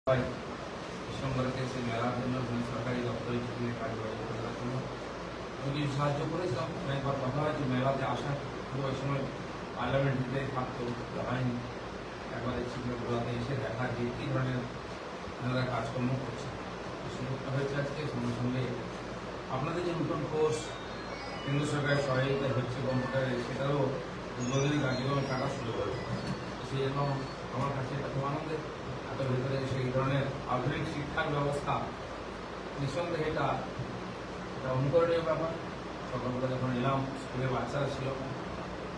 ডিসেম্বরে সেই মেলার জন্য সরকারি দপ্তরে ছুটিয়ে কাজ করার জন্য আমি কিছু সাহায্য করেছিলাম। একবার কথা হয় যে মেলাতে আসার পুরো ওই সময় পার্লামেন্টে থাকতো, হয়নি। একবারে ছিল গোলাতে এসে দেখা যে কী ধরনের মেলারা কাজকর্ম করছে, সুযোগটা হয়েছে আজকে। সঙ্গে সঙ্গে আপনাদের যে নতুন কোর্স কেন্দ্র সরকারের সহায়তায় হচ্ছে কম্পিউটারে, সেটারও উদ্বোধনী কার্যক্রম থাকা শুরু করেছে। সেই জন্য আমার কাছে এটা খুব আনন্দের। এত ভিতরে সেই ধরনের আধুনিক শিক্ষার ব্যবস্থা নিঃসন্দেহে এটা অনুকরণীয় ব্যাপার। সকালবেলা যখন এলাম, স্কুলে বাচ্চারা ছিল,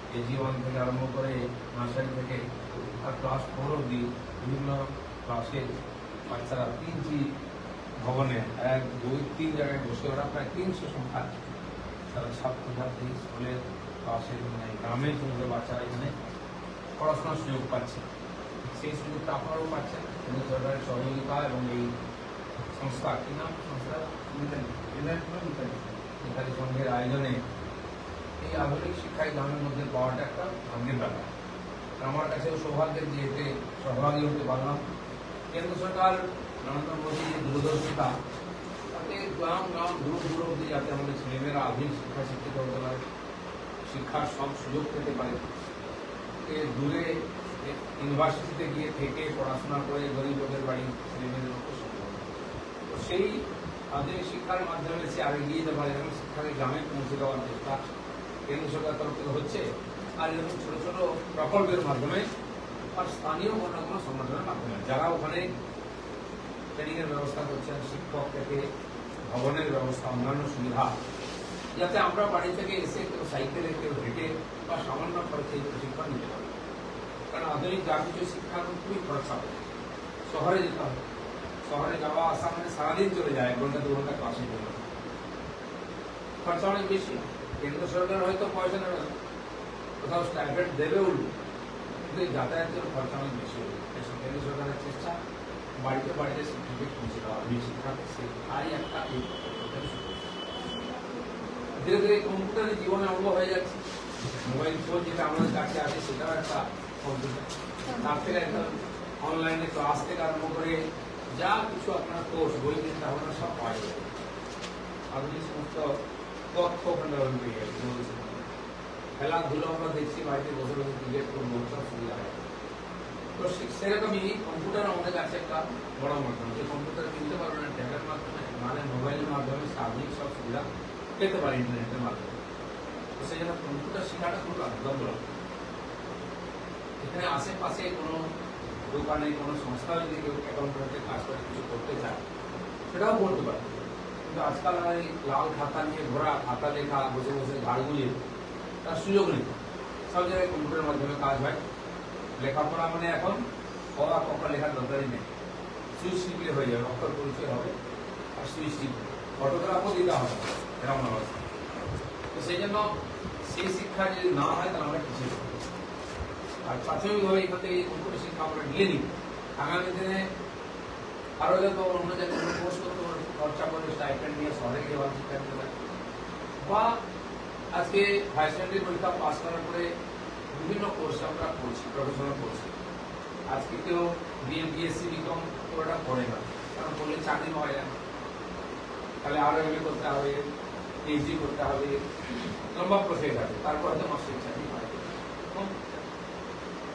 কেজি 1 থেকে আরম্ভ করে নার্সারি থেকে আর ক্লাস 4 অব্দি বিভিন্ন ক্লাসের বাচ্চারা 3টি ভবনে 1, 2, 3 জায়গায় বসে ওরা প্রায় 300 সংখ্যা তারা ছাত্রছাত্রী স্কুলের ক্লাসের গ্রামের সমস্ত বাচ্চারা এখানে পড়াশোনার সুযোগ পাচ্ছে। সেই সুযোগটা আপনারাও পাচ্ছেন কেন্দ্র সরকারের সহযোগিতা এবং এই সংস্থা, কি নাম সংস্থা, মিতালি সংঘের আয়োজনে এই আধুনিক শিক্ষায় গ্রামের মধ্যে পাওয়াটা একটা ভাগ্যের ব্যাপার। আমার কাছেও সৌভাগ্যের যে এতে সহভাগী হতে পারলাম। কেন্দ্র সরকার নরেন্দ্র মোদী যে দূরদর্শিতা, তাতে গ্রাম দূর দূর অব্দি যাতে আমাদের ছেলেমেয়েরা আধুনিক শিক্ষা শিক্ষিত হতে পারে, শিক্ষার সব সুযোগ পেতে পারে, দূরে ইউনিভার্সিটিতে গিয়ে থেকে পড়াশোনা করে গরিব লোকের বাড়ির ছেলেমেয়েদের মতো সম্ভব। তো সেই আধুনিক শিক্ষার মাধ্যমে সে আগে এগিয়ে যেতে পারে, এবং শিক্ষাকে গ্রামে পৌঁছে দেওয়ার চেষ্টা কেন্দ্র সরকার তরফ থেকে হচ্ছে। আর এরকম ছোট ছোট প্রকল্পের মাধ্যমে আর স্থানীয় কোনো না কোনো সংগঠনের মাধ্যমে যারা ওখানে ট্রেনিংয়ের ব্যবস্থা করছেন, শিক্ষক থেকে ভবনের ব্যবস্থা, অন্যান্য সুবিধা, যাতে আমরা বাড়ি থেকে এসে কেউ সাইকেলে, কেউ হেঁটে বা সামান্য খরচে প্রশিক্ষণ নিতে পারি। কারণ আধুনিক যা কিছু শিক্ষা খুবই খরচা হবে। শহরে যেতে হবে, শহরে যাওয়া আসা মানে সারাদিন চলে যায় 1 ঘন্টা 2 ঘন্টা ক্লাসের জন্য, খরচা অনেক বেশি। কেন্দ্র সরকার হয়তো পয়সা নেবে না, কোথাও স্টাইপেন্ড দেবে উল্টো, কিন্তু এই যাতায়াতের খরচা অনেক বেশি হবে। কেন্দ্র সরকারের চেষ্টা বাড়িতে বাড়িতে সার্টিফিকেট পৌঁছে দেওয়া, আধুনিক শিক্ষা শেখাই একটা ধীরে ধীরে কম্পিউটারের জীবনে অঙ্গ হয়ে যাচ্ছে। মোবাইল ফোন যেটা আমাদের কাছে আছে সেটাও একটা কম্পিউটার। তার থেকে একদম অনলাইনে ক্লাস থেকে আরম্ভ করে যা কিছু আপনার কোর্স, বই চিন্তা ভাবনা সব পাওয়া যাবে। আধুনিক সমস্ত তথ্য ভণ্ডারণ পেয়ে যাচ্ছে। খেলাধুলো আমরা দেখছি, বাড়িতে বসে বসে ক্রিকেট করবো, সব সুবিধা হয়। তো সেরকমই কম্পিউটার আমাদের কাছে একটা বড় মাধ্যম, যে কম্পিউটার কিনতে পারবেন না ট্যাবের মাধ্যমে, মানে মোবাইলের মাধ্যমে আধুনিক সব সুবিধা পেতে পারে ইন্টারনেটের মাধ্যমে। তো সেই জন্য কম্পিউটার শেখাটা খুব বাধ্যতামূলক। এখানে আশেপাশে কোনো দোকানে, কোনো সংস্থা যদি কেউ অ্যাকাউন্টেন্টের কাজ করে কিছু করতে চায়, সেটাও করতে পারে। কিন্তু আজকাল এই লাল খাতা নিয়ে ঘোরা, খাতা লেখা, বসে বসে ঘাড়গুলি, তার সুযোগ নেই। সব জায়গায় কম্পিউটারের মাধ্যমে কাজ হয়। লেখাপড়া মানে এখন কপা লেখার দরকারই নেই, সুইচ টিপলে হয়ে যাবে, অক্ষর পরিচয় হবে আর সুইচ টিপলে ফটোগ্রাফও দিতে হবে, এরকম অবস্থা। তো সেই জন্য সেই শিক্ষা যদি না হয় তাহলে আমরা পিছিয়ে পড়ব। আর প্রাথমিকভাবে এখান থেকে কম্পিউটার শিক্ষা আমরা নিয়ে নিই, আগামী দিনে আরও যত অন্য জায়গায় কোর্স করতে পারবো, খরচা করে স্টাইপেন্ড নিয়ে শহরে গিয়ে আবার শিক্ষা নিতে পারি, বা আজকে হায়ার সেকেন্ডারি পরীক্ষা পাস করার পরে বিভিন্ন কোর্সে আমরা করছি, প্রফেশনাল কোর্স। আজকে কেউ বিএ, বিএসসি, বিকম ওটা পড়ে না, কারণ পড়লে চাকরি পাওয়া যায় না। তাহলে আরও এমএ করতে হবে, পিএইচডি করতে হবে, লম্বা প্রসেস আছে, তারপর হয়তো মাস্টার চাকরি পাওয়া যায়।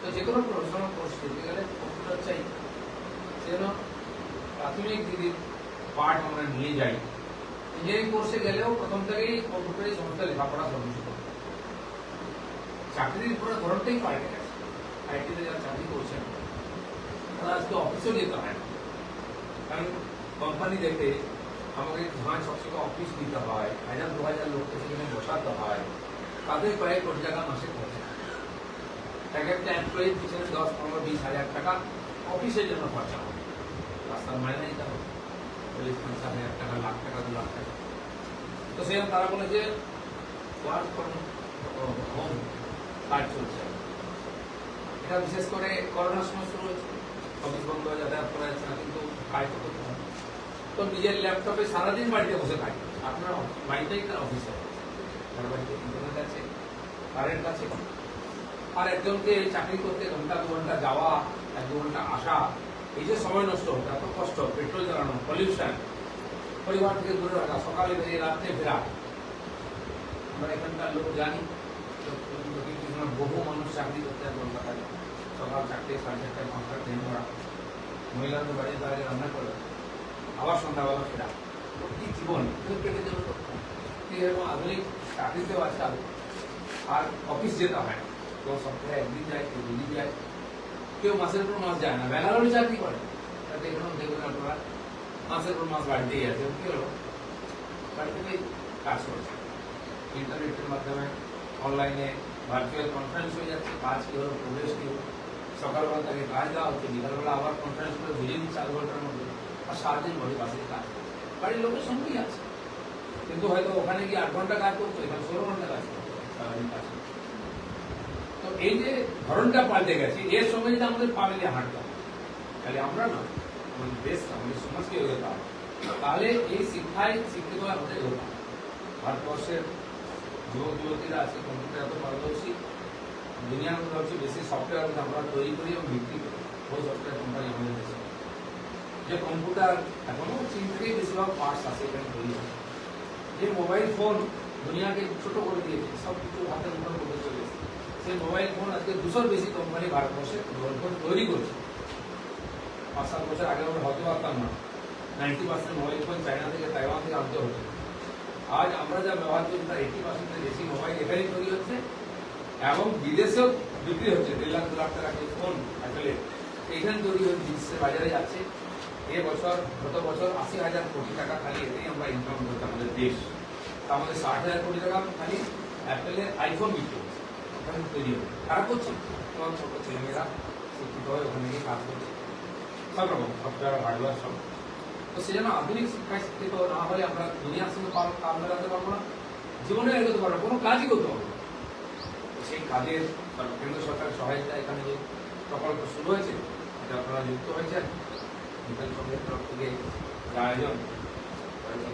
তো যে কোনো প্রফেশনাল কোর্স করতে গেলে কম্পিউটার চাই। সেজন্য প্রাথমিক যদি পার্ট আমরা নিয়ে যাই, ইঞ্জিনিয়ারিং কোর্সে গেলেও প্রথম থেকেই কম্পিউটারের সমস্ত লেখাপড়া শুরু করতে। চাকরির পুরো ধরনটাই পাল্টে গেছে। আইটিতে যারা চাকরি করছেন তারা আজকে অফিসেও যেতে হয় না, কারণ কোম্পানি দেখে আমাকে সবসময় অফিস দিতে হয়, 1000-2000 লোককে সেখানে বসাতে হয়, তাদের কয়েক কোটি টাকা মাসে খরচা। এক একটা এমপ্লয়ির পিছনে 10, 15, 20 হাজার টাকা অফিসের জন্য খরচা হবে। রাস্তার মাইনে দিতে হবে 40-50 হাজার টাকা, লাখ টাকা, 2 লাখ টাকা। তো সেখানে তারা বলে যে ওয়ার্ক ফ্রম হোম কাজ চলছে। এটা বিশেষ করে করোনার সময় শুরু হয়েছে, অফিস বন্ধ হয়ে যাতায়াত করা যাচ্ছে না, কিন্তু কাজ তো করতে হবে। তো নিজের ল্যাপটপে সারাদিন বাড়িতে বসে কাজ করছে। আপনার বাড়িতেই তার অফিস আছে, তার বাড়িতে ইন্টারনেট আছে, কারেন্ট আছে। আর একজনকে চাকরি করতে ঘন্টা 2 ঘন্টা যাওয়া, 1-2 ঘন্টা আসা, এই যে সময় নষ্ট হতো, এত কষ্ট, পেট্রোল জ্বালানো, পলিউশন, পরিবার থেকে দূরে রাখা, সকালে বেরিয়ে রাত্রে ফেরা। আমরা এখানকার লোক জানি, বহু মানুষ চাকরি করতে যায় কলকাতায়, সকাল 4টে 4:30 5টা ট্রেন করা, মহিলাদের বাড়িতে তারা রান্না করে আবার সন্ধ্যাবেলা ফেরা। কি জীবন কেটে দেবে তো। আধুনিক চাকরিতেও আছে আর অফিস যেতে হয় না, কেউ সপ্তাহে একদিন যায়, কেউ 2 দিন যায়, কেউ মাসের পর মাস যায় না। ব্যাঙ্গালোরে চাকরি করে, তাতে এখানেও দেখবেন আপনারা মাসের পর মাস বাড়িতেই আছে। কি হলো, বাড়ি থেকেই কাজ করছে, ইন্টারনেটের মাধ্যমে অনলাইনে ভার্চুয়াল কনফারেন্স হয়ে যাচ্ছে। কাজ কি হলো, প্রোগ্রেস কি হলো, সকালবেলা তাকে কাজ দেওয়া হচ্ছে, বিকালবেলা আবার কনফারেন্স করে বুঝিয়ে দিচ্ছে 4 ঘন্টার মধ্যে, আর 7 দিন বাড়ি বাসে কাজ করে। বাড়ির লোকের সঙ্গেই আছে, কিন্তু হয়তো ওখানে গিয়ে 8 ঘন্টা কাজ করতো, এখানে 16 ঘন্টা কাজ করতো, সারাদিন কাজ করতো। তো এই যে ধরনটা পাল্টে গেছে, এর সঙ্গে যদি আমাদের পাল্টে হাঁটতে হবে, তাহলে আমরা না, আমাদের দেশ, আমাদের সমাজকে এগোতে হবে। তাহলে এই শিক্ষায় শিক্ষিত হতে হতে হবে। ভারতবর্ষের যুবক যুবতীরা আছে কম্পিউটার এত পারদর্শী, দুনিয়ার মধ্যে হচ্ছে বেশি সফটওয়্যার আমরা তৈরি করি এবং বিক্রি করি, ওই সফটওয়্যার কোম্পানি আমাদের দেশে। যে কম্পিউটার এখনো চীন থেকে বেশিরভাগ পার্টস আছে এখানে তৈরি হয়। যে মোবাইল ফোন দুনিয়াকে ছোট করে দিয়েছে, সব কিছু হাতের মুঠোর মধ্যে চলে এসেছে, সেই মোবাইল ফোন আজকে 200-র বেশি কোম্পানি ভারতবর্ষে মোবাইল ফোন তৈরি করছে। 5-7 বছর আগে আমরা হতে পারতাম না, 90% মোবাইল ফোন চায়না থেকে, তাইওয়ান থেকে আনতে হতো। আজ আমরা যা ব্যবহার করি তার 80% বেশি মোবাইল এখানেই তৈরি হচ্ছে এবং বিদেশেও বিক্রি হচ্ছে। 1.5 লাখ 2 লাখ টাকা ফোন আসলে এখানে তৈরি হয়ে বিশ্বের বাজারে যাচ্ছে। গত বছর 80,000 কোটি টাকা খালি এতেই আমরা ইনকাম করছি আমাদের দেশ। আমাদের 60,000 কোটি টাকা খালি অ্যাপেলের আইফোন বিক্রি হচ্ছে, ওখানে তৈরি হচ্ছে। খারাপ করছে, তোমার ছোট ছেলেমেয়েরা শিক্ষিত হয়ে ওখানে গিয়ে কাজ করছে, সব রকম সফটওয়্যার হার্ডওয়্যার সব। তো সেজন্য আধুনিক শিক্ষায় শিক্ষিত না হলে আমরা দুনিয়ার সঙ্গে কাজ মেলাতে পারবো না, জীবনে এগোতে পারবো, কোনো কাজই করতে পারবো না। সেই কাজের কেন্দ্র সরকারের সহায়তা এখানে যে প্রকল্প শুরু হয়েছে, এটা আপনারা যুক্ত হয়েছেন, বিজ্ঞান সংঘের তরফ থেকে আয়োজন,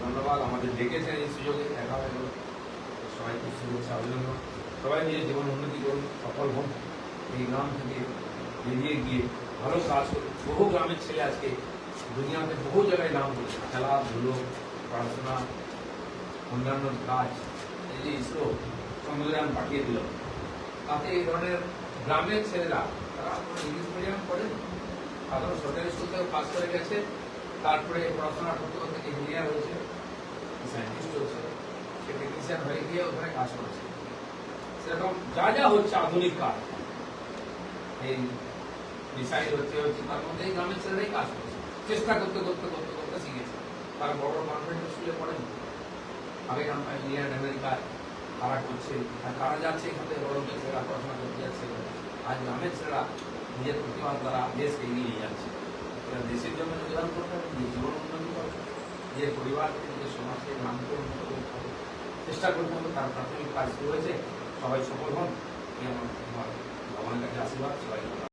ধন্যবাদ। আমাদের ডেকেছেন এই সুযোগে, দেখা হয়ে গেল, সবাইকে শুভেচ্ছা অভিনন্দন। সবাই নিজের জীবন উন্নতি করুন, সফল হন, এই গ্রাম থেকে বেরিয়ে গিয়ে ভালো কাজ করুন। বহু গ্রামের ছেলে আজকে দুনিয়াতে বহু জায়গায় নাম করেছে, খেলাধুলো, পড়াশোনা, অন্যান্য কাজ। এই যে ইসরো চন্দ্রযান পাঠিয়ে দিল, তাতে এই ধরনের গ্রামের ছেলেরা, তারা ইংলিশ মিডিয়াম পড়েন, সাধারণ সরকারি স্কুল থেকে পাস করে গেছে, তারপরে পড়াশোনা করতে করতে ইঞ্জিনিয়ার হয়েছে, সায়েন্টিস্ট হয়েছে, সে টেকনিশিয়ান হয়ে গিয়ে ওখানে কাজ করেছে। সেরকম যা যা হচ্ছে আধুনিক কাজ, এই মিসাইল হচ্ছে তার মধ্যে এই গ্রামের ছেলেরাই কাজ করছে, চেষ্টা করতে করতে করতে করতে শিখেছে। তার বড় কনফিডেন্স স্কুলে পড়েন, আগে ইংল্যান্ড আমেরিকায় তারা করছে, আর তারা যাচ্ছে এখান থেকে বড় ছেলেরা পড়াশোনা করতে যাচ্ছে। আজ গ্রামের ছেলেরা নিজের প্রতিভা দ্বারা দেশকে এগিয়ে নিয়ে যাচ্ছে। এরা দেশের জন্য যোগদান করতে হবে, জীবন উন্নতি করতে হবে, নিজের পরিবারকে, নিজের সমাজকে, গ্রামকে উন্নত করতে হবে, চেষ্টা করতে হবে। তার প্রাথমিক কাজ শুরু হয়েছে, সবাই সফল হন, এই আমার ভগবানের কাছে আশীর্বাদ। সবাই